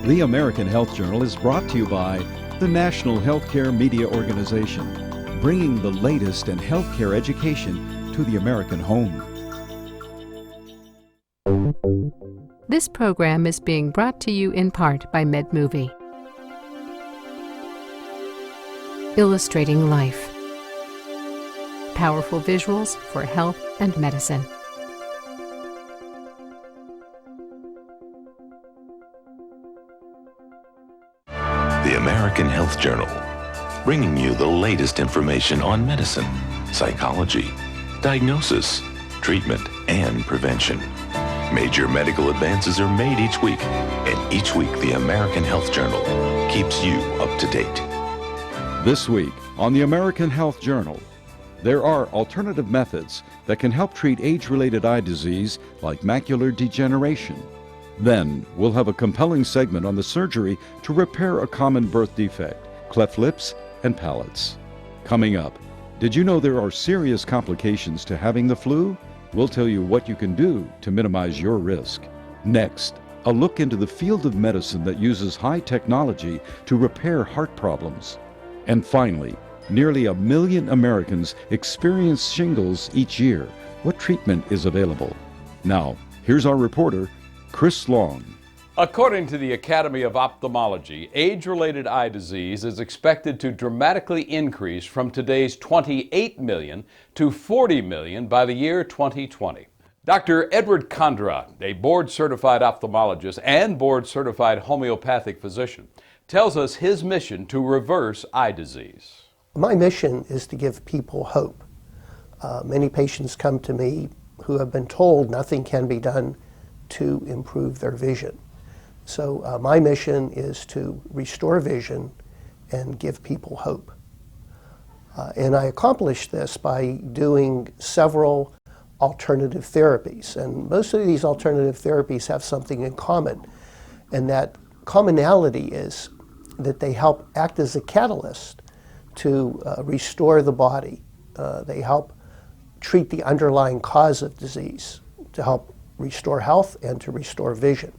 The American Health Journal is brought to you by the National Healthcare Media Organization, bringing the latest in healthcare education to the American home. This program is being brought to you in part by MedMovie. Illustrating life. Powerful visuals for health and medicine. The American Health Journal, bringing you the latest information on medicine, psychology, diagnosis, treatment, and prevention. Major medical advances are made each week, and each week the American Health Journal keeps you up to date. This week on the American Health Journal, there are alternative methods that can help treat age-related eye disease like macular degeneration. Then, we'll have a compelling segment on the surgery to repair a common birth defect, cleft lips and palates. Coming up, did you know there are serious complications to having the flu? We'll tell you what you can do to minimize your risk. Next, a look into the field of medicine that uses high technology to repair heart problems. And finally, nearly 1 million Americans experience shingles each year. What treatment is available? Now, here's our reporter, Kris. According to the Academy of Ophthalmology, age-related eye disease is expected to dramatically increase from today's 28 million to 40 million by the year 2020. Dr. Edward Kondrot, a board-certified ophthalmologist and board-certified homeopathic physician, tells us his mission to reverse eye disease. My mission is to give people hope. Many patients come to me who have been told nothing can be done to improve their vision. So my mission is to restore vision and give people hope. And I accomplish this by doing several alternative therapies. And most of these alternative therapies have something in common. And that commonality is that they help act as a catalyst to restore the body. They help treat the underlying cause of disease, to help restore health and to restore vision.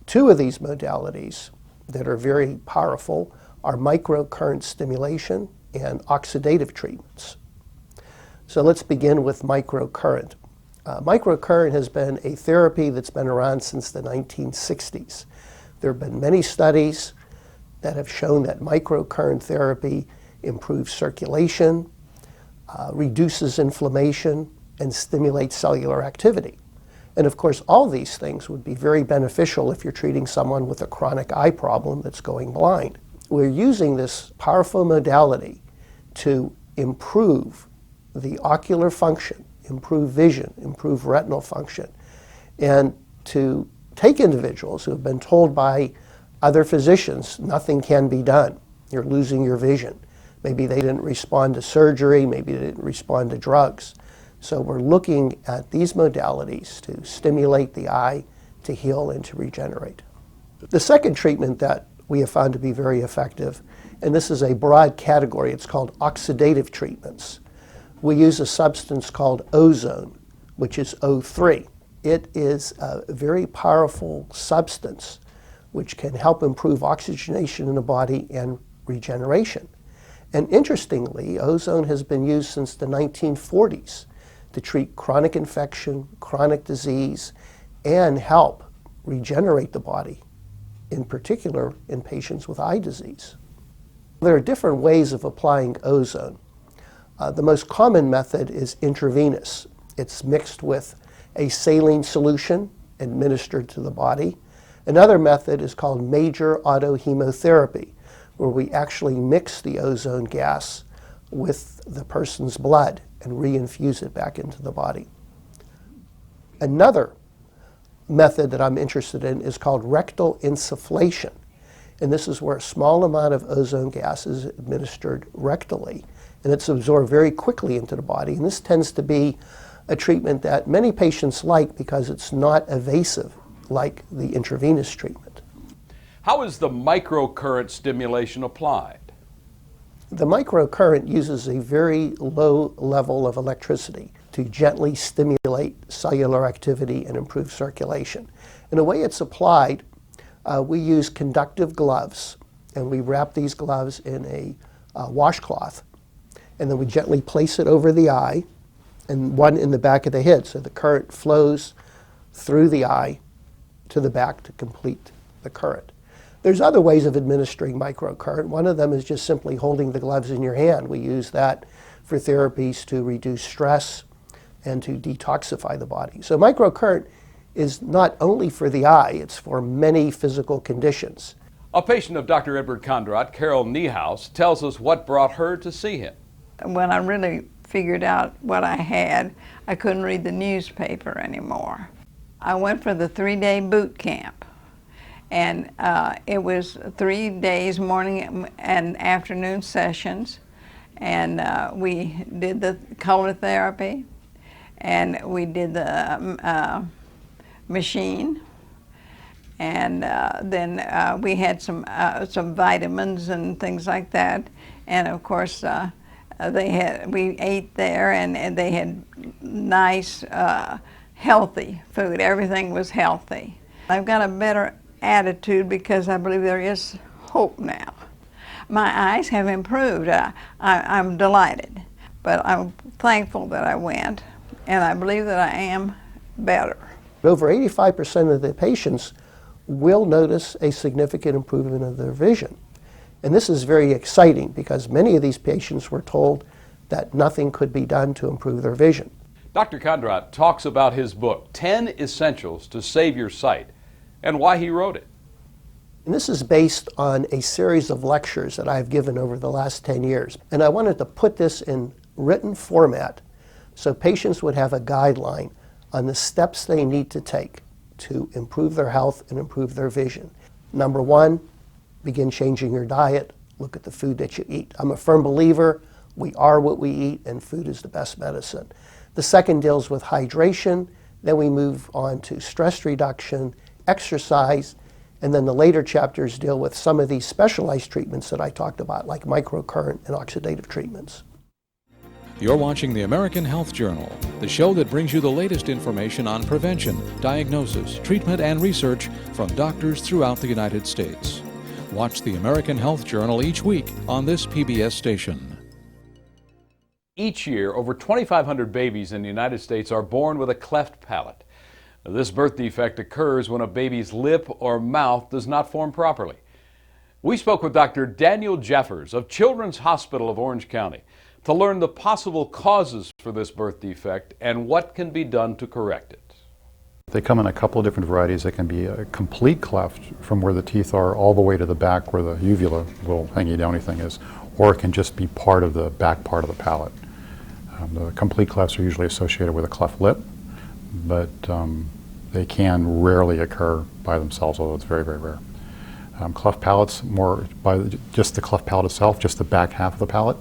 Two of these modalities that are very powerful are microcurrent stimulation and oxidative treatments. So let's begin with microcurrent. Microcurrent has been a therapy that's been around since the 1960s. There have been many studies that have shown that microcurrent therapy improves circulation, reduces inflammation, and stimulates cellular activity. And of course, all these things would be very beneficial if you're treating someone with a chronic eye problem that's going blind. We're using this powerful modality to improve the ocular function, improve vision, improve retinal function, and to take individuals who have been told by other physicians nothing can be done, you're losing your vision. Maybe they didn't respond to surgery, maybe they didn't respond to drugs. So we're looking at these modalities to stimulate the eye, to heal, and to regenerate. The second treatment that we have found to be very effective, and this is a broad category, it's called oxidative treatments. We use a substance called ozone, which is O3. It is a very powerful substance which can help improve oxygenation in the body and regeneration. And interestingly, ozone has been used since the 1940s to treat chronic infection, chronic disease, and help regenerate the body, in particular in patients with eye disease. There are different ways of applying ozone. The most common method is intravenous. It's mixed with a saline solution administered to the body. Another method is called major autohemotherapy, where we actually mix the ozone gas with the person's blood and reinfuse it back into the body. Another method that I'm interested in is called rectal insufflation. And this is where a small amount of ozone gas is administered rectally, and it's absorbed very quickly into the body. And this tends to be a treatment that many patients like because it's not evasive like the intravenous treatment. How is the microcurrent stimulation applied? The microcurrent uses a very low level of electricity to gently stimulate cellular activity and improve circulation. And the way it's applied, We use conductive gloves, and we wrap these gloves in a washcloth, and then we gently place it over the eye and one in the back of the head, so the current flows through the eye to the back to complete the current. There's other ways of administering microcurrent. One of them is just simply holding the gloves in your hand. We use that for therapies to reduce stress and to detoxify the body. So microcurrent is not only for the eye, it's for many physical conditions. A patient of Dr. Edward Kondrot, Carol Niehaus, tells us what brought her to see him. When I really figured out what I had, I couldn't read the newspaper anymore. I went for the 3-day boot camp, and it was 3 days, morning and afternoon sessions, and we did the color therapy, and we did the machine, and then we had some vitamins and things like that, and of course we ate there, and they had nice healthy food. Everything was healthy. I've got a better attitude because I believe there is hope now. My eyes have improved. I'm delighted, but I'm thankful that I went, and I believe that I am better. Over 85% of the patients will notice a significant improvement of their vision. And this is very exciting because many of these patients were told that nothing could be done to improve their vision. Dr. Kondrot talks about his book, 10 Essentials to Save Your Sight, and why he wrote it. And this is based on a series of lectures that I've given over the last 10 years. And I wanted to put this in written format so patients would have a guideline on the steps they need to take to improve their health and improve their vision. Number one, begin changing your diet. Look at the food that you eat. I'm a firm believer we are what we eat, and food is the best medicine. The second deals with hydration. Then we move on to stress reduction, exercise, and then the later chapters deal with some of these specialized treatments that I talked about, like microcurrent and oxidative treatments. You're watching the American Health Journal, the show that brings you the latest information on prevention, diagnosis, treatment, and research from doctors throughout the United States. Watch the American Health Journal each week on this PBS station. Each year, over 2,500 babies in the United States are born with a cleft palate. This birth defect occurs when a baby's lip or mouth does not form properly. We spoke with Dr. Daniel Jaffurs of Children's Hospital of Orange County to learn the possible causes for this birth defect and what can be done to correct it. They come in a couple of different varieties. They can be a complete cleft from where the teeth are all the way to the back where the uvula, little hangy downy thing is, or it can just be part of the back part of the palate. The complete clefts are usually associated with a cleft lip, but they can rarely occur by themselves, although it's very, very rare. Cleft palates, more by just the cleft palate itself, just the back half of the palate,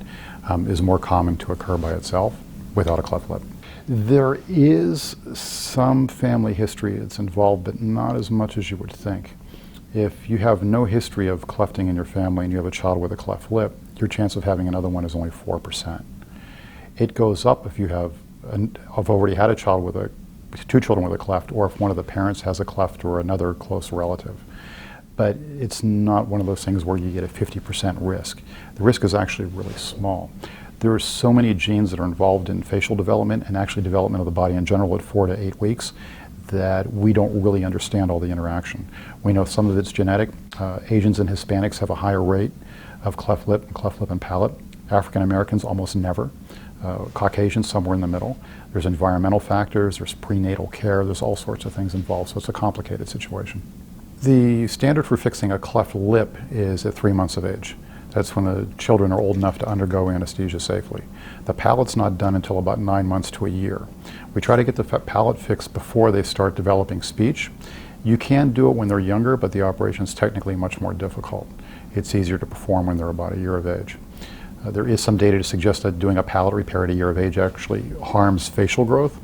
is more common to occur by itself without a cleft lip. There is some family history that's involved, but not as much as you would think. If you have no history of clefting in your family and you have a child with a cleft lip, your chance of having another one is only 4%. It goes up if you have already had a child with two children with a cleft, or if one of the parents has a cleft or another close relative. But it's not one of those things where you get a 50% risk. The risk is actually really small. There are so many genes that are involved in facial development and actually development of the body in general at 4 to 8 weeks that we don't really understand all the interaction. We know some of it's genetic. Asians and Hispanics have a higher rate of cleft lip and palate. African Americans almost never. Caucasians somewhere in the middle. There's environmental factors, there's prenatal care, there's all sorts of things involved, so it's a complicated situation. The standard for fixing a cleft lip is at 3 months of age. That's when the children are old enough to undergo anesthesia safely. The palate's not done until about 9 months to a year. We try to get the palate fixed before they start developing speech. You can do it when they're younger, but the operation is technically much more difficult. It's easier to perform when they're about a year of age. There is some data to suggest that doing a palate repair at a year of age actually harms facial growth,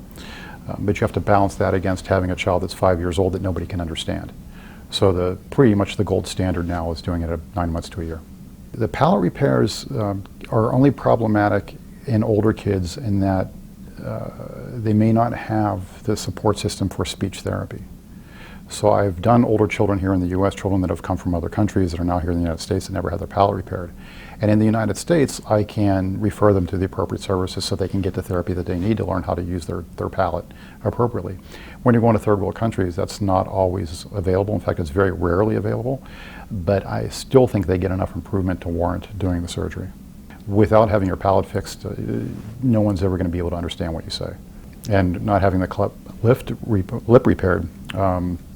but you have to balance that against having a child that's 5 years old that nobody can understand. So pretty much the gold standard now is doing it at 9 months to a year. The palate repairs are only problematic in older kids in that they may not have the support system for speech therapy. So I've done older children here in the U.S., children that have come from other countries that are now here in the United States that never had their palate repaired. And in the United States, I can refer them to the appropriate services so they can get the therapy that they need to learn how to use their palate appropriately. When you're going to third world countries, that's not always available. In fact, it's very rarely available. But I still think they get enough improvement to warrant doing the surgery. Without having your palate fixed, no one's ever going to be able to understand what you say. And not having the lip repaired,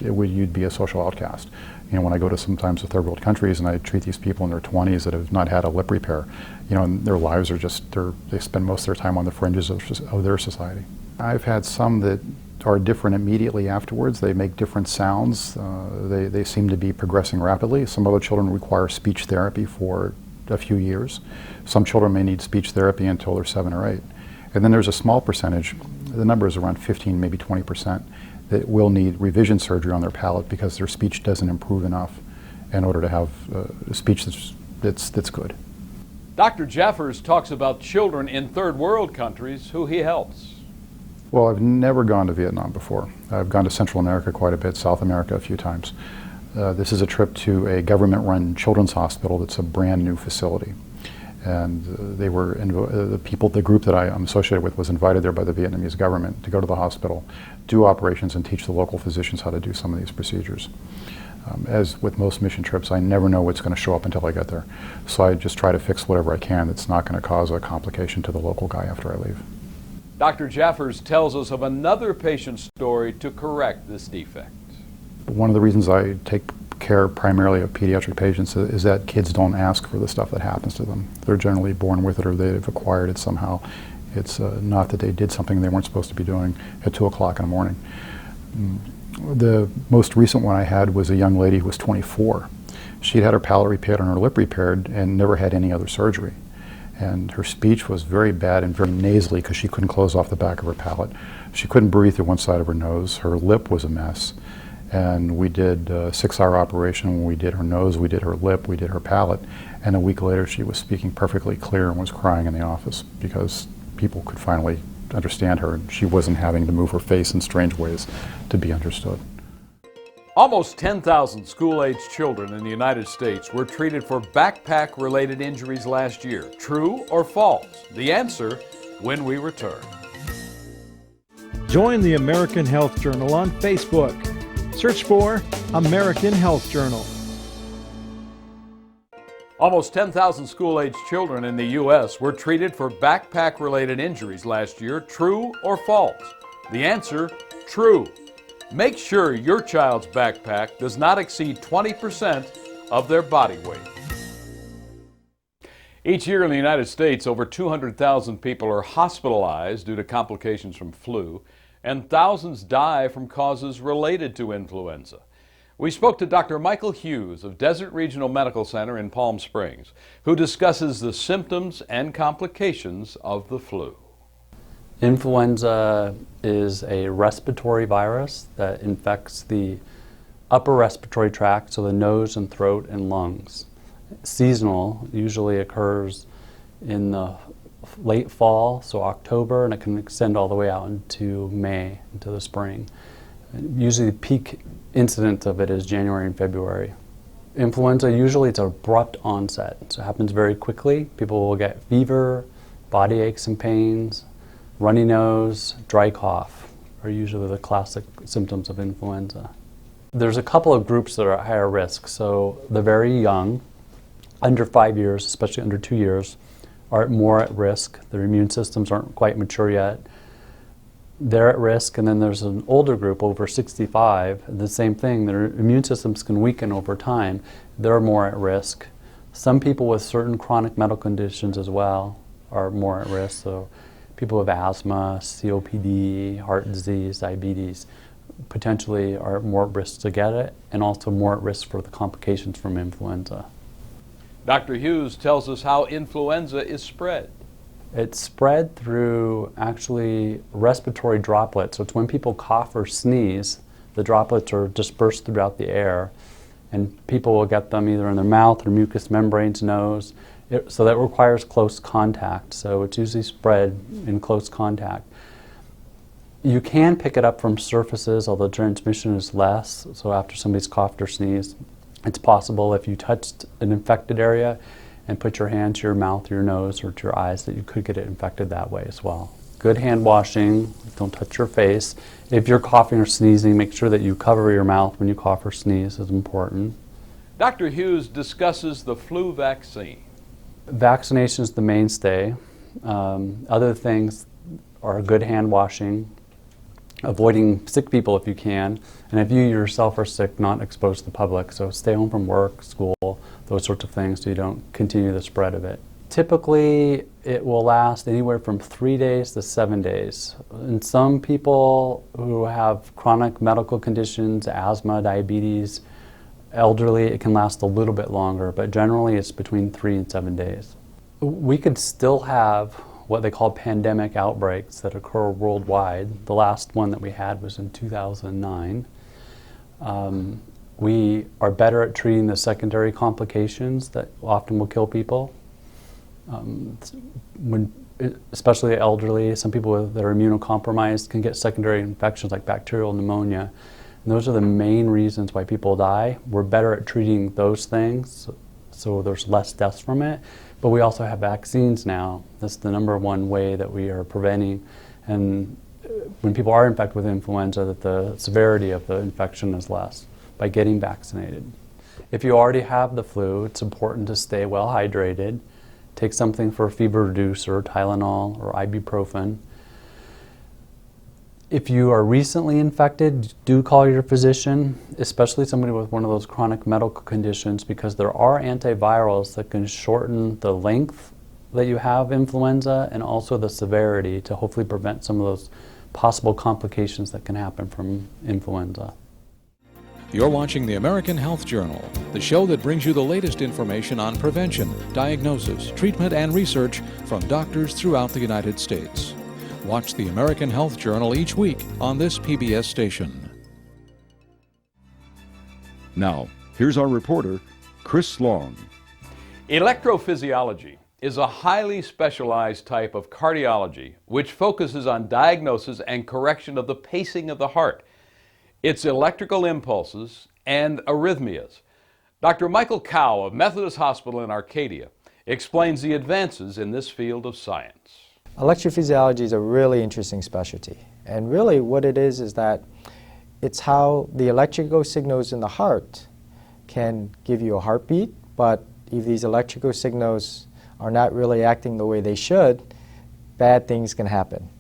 you'd be a social outcast. You know, when I go to sometimes to third world countries and I treat these people in their 20s that have not had a lip repair, you know, and their lives are just, they spend most of their time on the fringes of their society. I've had some that are different immediately afterwards. They make different sounds. They seem to be progressing rapidly. Some other children require speech therapy for a few years. Some children may need speech therapy until they're 7 or 8. And then there's a small percentage, the number is around 15, maybe 20%, that will need revision surgery on their palate because their speech doesn't improve enough in order to have a speech that's good. Dr. Jaffurs talks about children in third world countries who he helps. Well, I've never gone to Vietnam before. I've gone to Central America quite a bit, South America a few times. This is a trip to a government-run children's hospital that's a brand new facility. And the group that I'm associated with was invited there by the Vietnamese government to go to the hospital, do operations, and teach the local physicians how to do some of these procedures. As with most mission trips, I never know what's going to show up until I get there. So I just try to fix whatever I can that's not going to cause a complication to the local guy after I leave. Dr. Jaffurs tells us of another patient's story to correct this defect. One of the reasons I take care primarily of pediatric patients is that kids don't ask for the stuff that happens to them. They're generally born with it or they've acquired it somehow. It's not that they did something they weren't supposed to be doing at 2 o'clock in the morning. The most recent one I had was a young lady who was 24. She'd had her palate repaired and her lip repaired and never had any other surgery. And her speech was very bad and very nasally because she couldn't close off the back of her palate. She couldn't breathe through one side of her nose. Her lip was a mess. And we did a 6-hour operation. When we did her nose, we did her lip, we did her palate. And a week later, she was speaking perfectly clear and was crying in the office because people could finally understand her. And she wasn't having to move her face in strange ways to be understood. Almost 10,000 school-aged children in the United States were treated for backpack-related injuries last year. True or false? The answer when we return. Join the American Health Journal on Facebook. Search for American Health Journal. Almost 10,000 school-aged children in the U.S. were treated for backpack-related injuries last year. True or false? The answer, true. Make sure your child's backpack does not exceed 20% of their body weight. Each year in the United States, over 200,000 people are hospitalized due to complications from flu, and thousands die from causes related to influenza. We spoke to Dr. Michael Hughes of Desert Regional Medical Center in Palm Springs, who discusses the symptoms and complications of the flu. Influenza is a respiratory virus that infects the upper respiratory tract, so the nose and throat and lungs. Seasonal, usually occurs in the late fall, so October, and it can extend all the way out into May, into the spring. Usually the peak incidence of it is January and February. Influenza, usually it's an abrupt onset, so it happens very quickly. People will get fever, body aches and pains, runny nose, dry cough are usually the classic symptoms of influenza. There's a couple of groups that are at higher risk. So the very young, under 5 years, especially under 2 years, are more at risk. Their immune systems aren't quite mature yet. They're at risk, and then there's an older group, over 65, the same thing. Their immune systems can weaken over time. They're more at risk. Some people with certain chronic medical conditions as well are more at risk. So people with asthma, COPD, heart disease, diabetes, potentially are more at risk to get it, and also more at risk for the complications from influenza. Dr. Hughes tells us how influenza is spread. It's spread through actually respiratory droplets. So it's when people cough or sneeze, the droplets are dispersed throughout the air, and people will get them either in their mouth or mucous membranes, nose. So that requires close contact. So it's usually spread in close contact. You can pick it up from surfaces, although transmission is less. So after somebody's coughed or sneezed, it's possible if you touched an infected area and put your hand to your mouth, your nose, or to your eyes, that you could get it infected that way as well. Good hand washing, don't touch your face. If you're coughing or sneezing, make sure that you cover your mouth when you cough or sneeze is important. Dr. Hughes discusses the flu vaccine. Vaccination is the mainstay. Other things are good hand washing, avoiding sick people if you can, and if you yourself are sick, not exposed to the public. So stay home from work, school, those sorts of things so you don't continue the spread of it. Typically, it will last anywhere from 3 days to 7 days. In some people who have chronic medical conditions, asthma, diabetes, elderly, it can last a little bit longer, but generally it's between 3 and 7 days. We could still have what they call pandemic outbreaks that occur worldwide. The last one that we had was in 2009. We are better at treating the secondary complications that often will kill people. Especially the elderly, some people that are immunocompromised can get secondary infections like bacterial pneumonia. And those are the main reasons why people die. We're better at treating those things, so there's less deaths from it. But we also have vaccines now. That's the #1 way that we are preventing. And when people are infected with influenza, that the severity of the infection is less by getting vaccinated. If you already have the flu, it's important to stay well hydrated. Take something for a fever reducer, Tylenol or ibuprofen. If you are recently infected, do call your physician, especially somebody with one of those chronic medical conditions, because there are antivirals that can shorten the length that you have influenza and also the severity to hopefully prevent some of those possible complications that can happen from influenza. You're watching the American Health Journal, the show that brings you the latest information on prevention, diagnosis, treatment, and research from doctors throughout the United States. Watch the American Health Journal each week on this PBS station. Now, here's our reporter, Kris Long. Electrophysiology is a highly specialized type of cardiology which focuses on diagnosis and correction of the pacing of the heart, its electrical impulses, and arrhythmias. Dr. Michael Cow of Methodist Hospital in Arcadia explains the advances in this field of science. Electrophysiology is a really interesting specialty. And really what it is that it's how the electrical signals in the heart can give you a heartbeat, but if these electrical signals are not really acting the way they should, bad things can happen.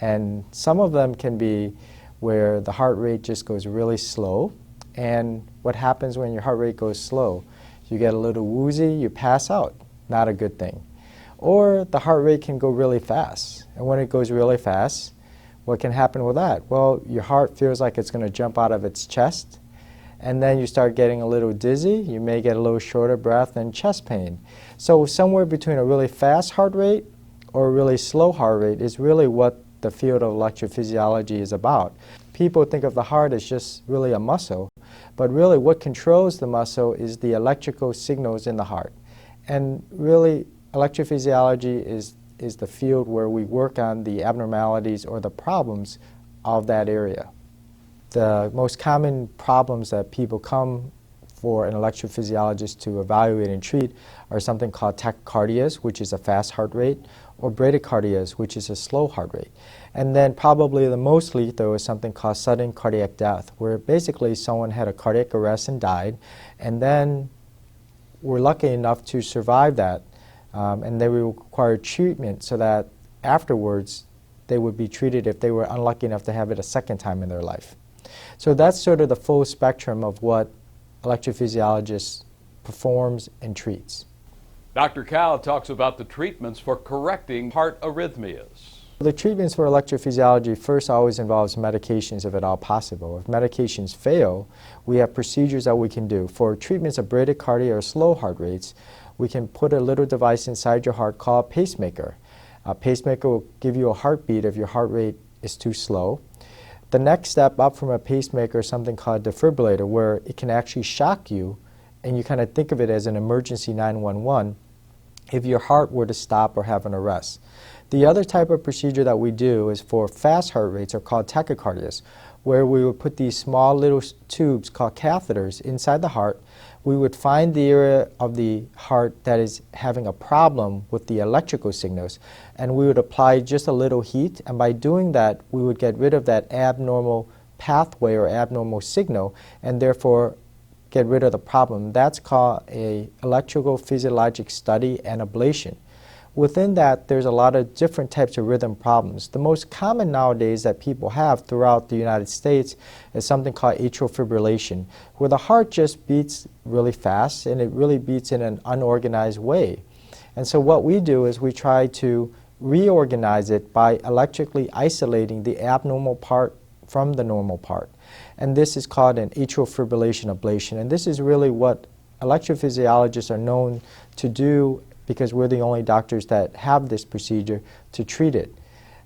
And some of them can be where the heart rate just goes really slow. And what happens when your heart rate goes slow? You get a little woozy, you pass out. Not a good thing. Or the heart rate can go really fast. And when it goes really fast, what can happen with that? Well, your heart feels like it's going to jump out of its chest. And then you start getting a little dizzy. You may get a little short of breath and chest pain. So somewhere between a really fast heart rate or a really slow heart rate is really what the field of electrophysiology is about. People think of the heart as just really a muscle, but really what controls the muscle is the electrical signals in the heart. And really, electrophysiology is the field where we work on the abnormalities or the problems of that area. The most common problems that people come for an electrophysiologist to evaluate and treat are something called tachycardias, which is a fast heart rate, or bradycardias, which is a slow heart rate. And then probably the most lethal is something called sudden cardiac death, where basically someone had a cardiac arrest and died, and then were lucky enough to survive that, and they would require treatment so that afterwards they would be treated if they were unlucky enough to have it a second time in their life. So that's sort of the full spectrum of what electrophysiologist performs and treats. Dr. Cow talks about the treatments for correcting heart arrhythmias. The treatments for electrophysiology first always involves medications if at all possible. If medications fail, we have procedures that we can do. For treatments of bradycardia or slow heart rates, we can put a little device inside your heart called a pacemaker. A pacemaker will give you a heartbeat if your heart rate is too slow. The next step up from a pacemaker is something called a defibrillator, where it can actually shock you, and you kind of think of it as an emergency 911 if your heart were to stop or have an arrest. The other type of procedure that we do is for fast heart rates, are called tachycardias, where we would put these small little tubes called catheters inside the heart. We would find the area of the heart that is having a problem with the electrical signals, and we would apply just a little heat, and by doing that, we would get rid of that abnormal pathway or abnormal signal, and therefore get rid of the problem. That's called a electrical physiologic study and ablation. Within that, there's a lot of different types of rhythm problems. The most common nowadays that people have throughout the United States is something called atrial fibrillation, where the heart just beats really fast and it really beats in an unorganized way. And so what we do is we try to reorganize it by electrically isolating the abnormal part from the normal part. And this is called an atrial fibrillation ablation. And this is really what electrophysiologists are known to do, because we're the only doctors that have this procedure to treat it.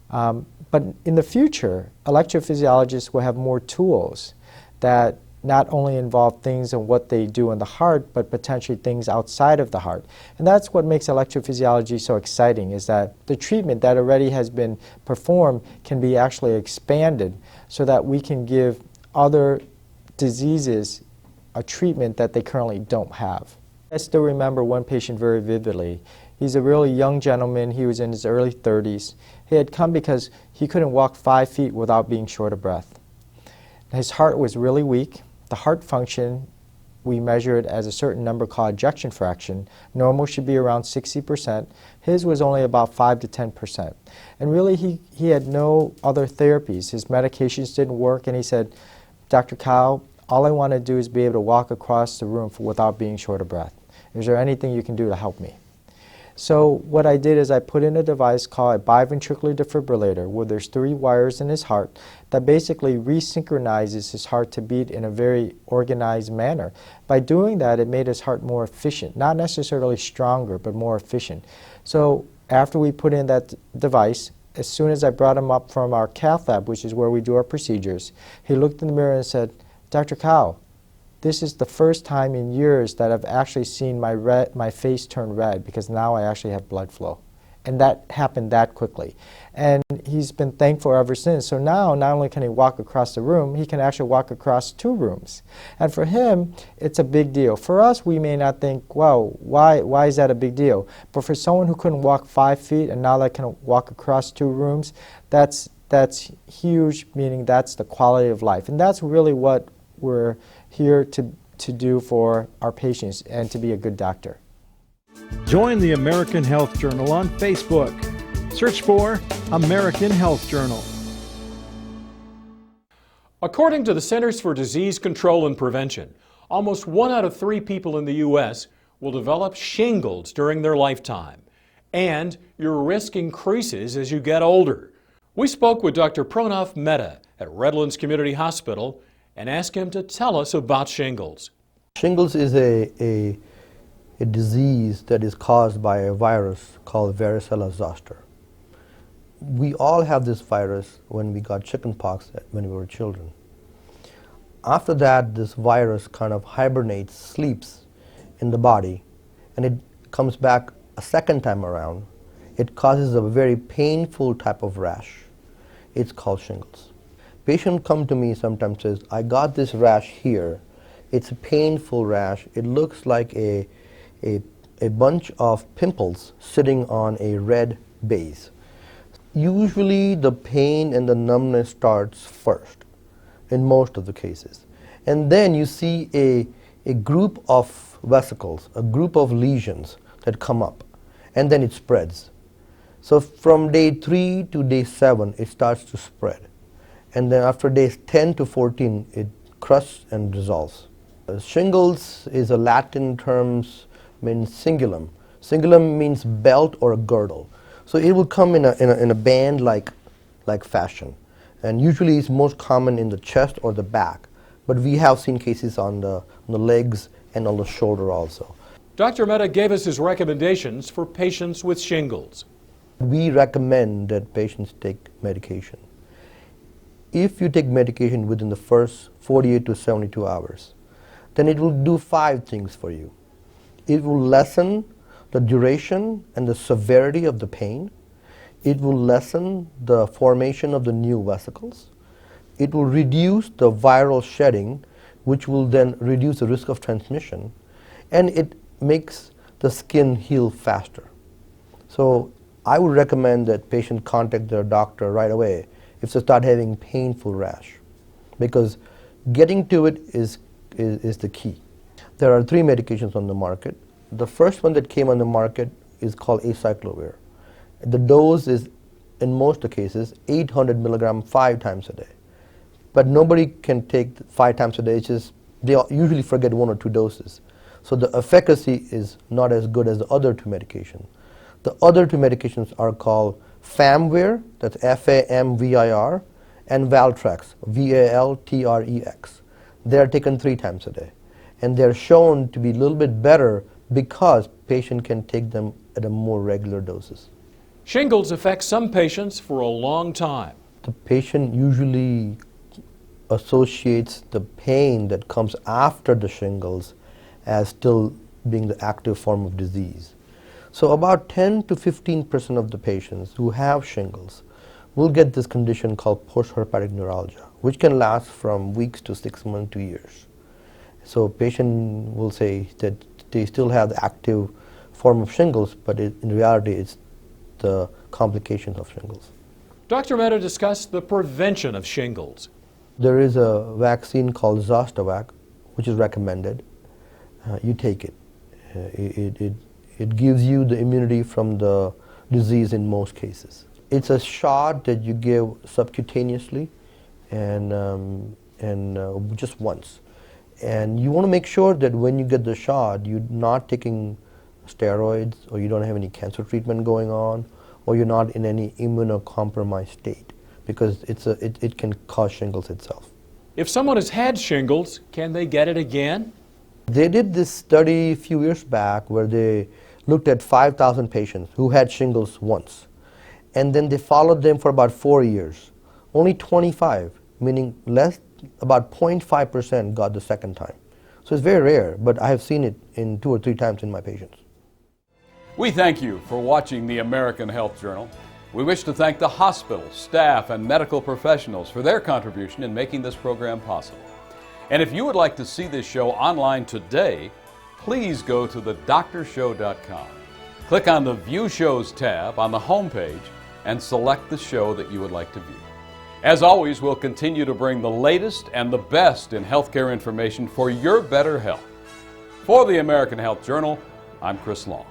But in the future, electrophysiologists will have more tools that not only involve things in what they do in the heart, but potentially things outside of the heart. And that's what makes electrophysiology so exciting, is that the treatment that already has been performed can be actually expanded so that we can give other diseases a treatment that they currently don't have. I still remember one patient very vividly. He's a really young gentleman. He was in his early 30s. He had come because he couldn't walk 5 feet without being short of breath. His heart was really weak. The heart function, we measured as a certain number called ejection fraction. Normal should be around 60%. His was only about 5 to 10%. And really, he had no other therapies. His medications didn't work, and he said, "Dr. Kao, all I want to do is be able to walk across the room without being short of breath. Is there anything you can do to help me?" So what I did is I put in a device called a biventricular defibrillator, where there's 3 wires in his heart that basically resynchronizes his heart to beat in a very organized manner. By doing that, it made his heart more efficient, not necessarily stronger, but more efficient. So after we put in that device, as soon as I brought him up from our cath lab, which is where we do our procedures, he looked in the mirror and said, "Dr. Kao, this is the first time in years that I've actually seen my face turn red, because now I actually have blood flow." And that happened that quickly. And he's been thankful ever since. So now, not only can he walk across the room, he can actually walk across 2 rooms. And for him, it's a big deal. For us, we may not think, wow, why is that a big deal? But for someone who couldn't walk 5 feet and now they can walk across 2 rooms, that's huge, meaning that's the quality of life. And that's really what we're here to do for our patients, and to be a good doctor. Join the American Health Journal on Facebook. Search for American Health Journal. According to the Centers for Disease Control and Prevention, almost 1 out of 3 people in the U.S. will develop shingles during their lifetime. And your risk increases as you get older. We spoke with Dr. Pranav Mehta at Redlands Community Hospital and asked him to tell us about shingles. Shingles is a disease that is caused by a virus called varicella zoster. We all have this virus when we got chickenpox when we were children. After that, this virus kind of hibernates, sleeps in the body, and it comes back a second time around. It causes a very painful type of rash. It's called shingles. Patient come to me sometimes says, "I got this rash here. It's a painful rash. It looks like a bunch of pimples sitting on a red base." Usually the pain and the numbness starts first in most of the cases. And then you see a group of vesicles, a group of lesions that come up, and then it spreads. So from day 3 to day 7, it starts to spread. And then after days 10 to 14, it crusts and dissolves. Shingles is a Latin term, means cingulum. Cingulum means belt or a girdle. So it will come in a band-like fashion. And usually it's most common in the chest or the back. But we have seen cases on the legs and on the shoulder also. Dr. Mehta gave us his recommendations for patients with shingles. We recommend that patients take medication. If you take medication within the first 48 to 72 hours, then it will do 5 things for you. It will lessen the duration and the severity of the pain. it will lessen the formation of the new vesicles. It will reduce the viral shedding, which will then reduce the risk of transmission, and it makes the skin heal faster. So I would recommend that patient contact their doctor right away if they start having painful rash, because getting to it is the key. There are 3 medications on the market. The first one that came on the market is called acyclovir. The dose is, in most of the cases, 800 milligram 5 times a day. But nobody can take 5 times a day. It's just they usually forget 1 or 2 doses. So the efficacy is not as good as the other 2 medications. The other 2 medications are called Famvir, that's Famvir, and Valtrex, Valtrex. They are taken 3 times a day. And they're shown to be a little bit better because patient can take them at a more regular doses. Shingles affects some patients for a long time. The patient usually associates the pain that comes after the shingles as still being the active form of disease. So about 10 to 15% of the patients who have shingles will get this condition called post-herpetic neuralgia, which can last from weeks to 6 months to years. So patient will say that they still have the active form of shingles, but in reality it's the complications of shingles. Dr. Mehta discussed the prevention of shingles. There is a vaccine called Zostavac, which is recommended. You take it. It gives you the immunity from the disease in most cases. It's a shot that you give subcutaneously and just once. And you want to make sure that when you get the shot, you're not taking steroids, or you don't have any cancer treatment going on, or you're not in any immunocompromised state, because it can cause shingles itself. If someone has had shingles, can they get it again? They did this study a few years back where they looked at 5,000 patients who had shingles once, and then they followed them for about 4 years. Only 25, meaning about 0.5% got the second time. So it's very rare, but I have seen it in 2 or 3 times in my patients. We thank you for watching the American Health Journal. We wish to thank the hospital, staff, and medical professionals for their contribution in making this program possible. And if you would like to see this show online today, please go to thedoctorshow.com. Click on the View Shows tab on the homepage and select the show that you would like to view. As always, we'll continue to bring the latest and the best in healthcare information for your better health. For the American Health Journal, I'm Kris Long.